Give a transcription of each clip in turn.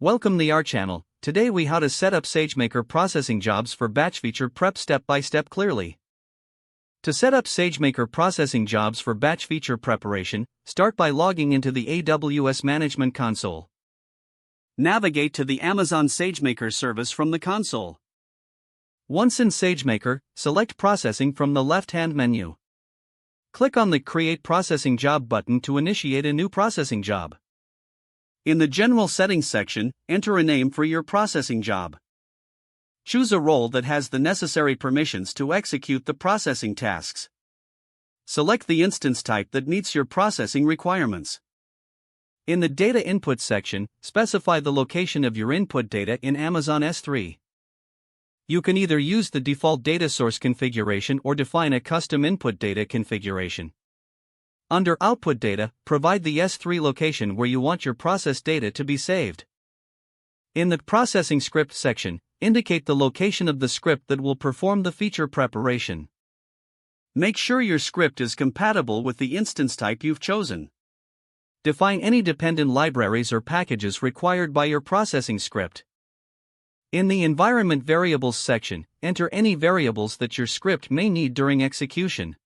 Welcome to our channel. Today we how to set up SageMaker processing jobs for batch feature prep step by step clearly. To set up SageMaker processing jobs for batch feature preparation, start by logging into the AWS Management Console. Navigate to the Amazon SageMaker service from the console. Once in SageMaker, select Processing from the left-hand menu. Click on the Create Processing Job button to initiate a new processing job. In the General Settings section, enter a name for your processing job. Choose a role that has the necessary permissions to execute the processing tasks. Select the instance type that meets your processing requirements. In the Data Input section, specify the location of your input data in Amazon S3. You can either use the default data source configuration or define a custom input data configuration. Under Output Data, provide the S3 location where you want your process data to be saved. In the Processing Script section, indicate the location of the script that will perform the feature preparation. Make sure your script is compatible with the instance type you've chosen. Define any dependent libraries or packages required by your processing script. In the Environment Variables section, enter any variables that your script may need during execution.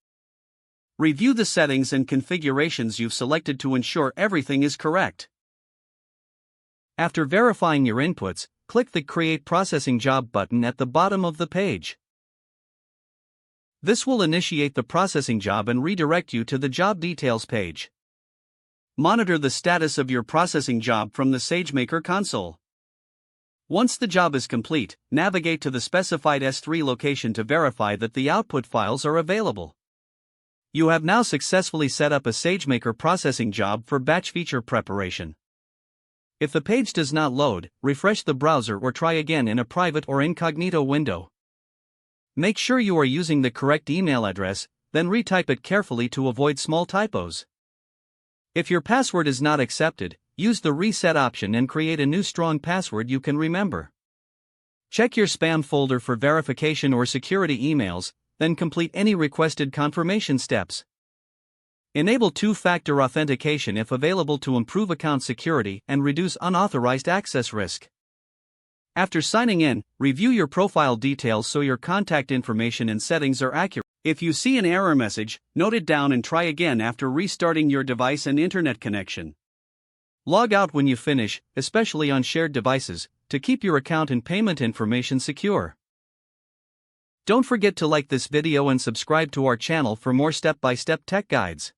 Review the settings and configurations you've selected to ensure everything is correct. After verifying your inputs, click the Create Processing Job button at the bottom of the page. This will initiate the processing job and redirect you to the Job Details page. Monitor the status of your processing job from the SageMaker console. Once the job is complete, navigate to the specified S3 location to verify that the output files are available. You have now successfully set up a SageMaker processing job for batch feature preparation. If the page does not load, refresh the browser or try again in a private or incognito window. Make sure you are using the correct email address, then retype it carefully to avoid small typos. If your password is not accepted, use the reset option and create a new strong password you can remember. Check your spam folder for verification or security emails, then complete any requested confirmation steps. Enable two-factor authentication if available to improve account security and reduce unauthorized access risk. After signing in, review your profile details so your contact information and settings are accurate. If you see an error message, note it down and try again after restarting your device and internet connection. Log out when you finish, especially on shared devices, to keep your account and payment information secure. Don't forget to like this video and subscribe to our channel for more step-by-step tech guides.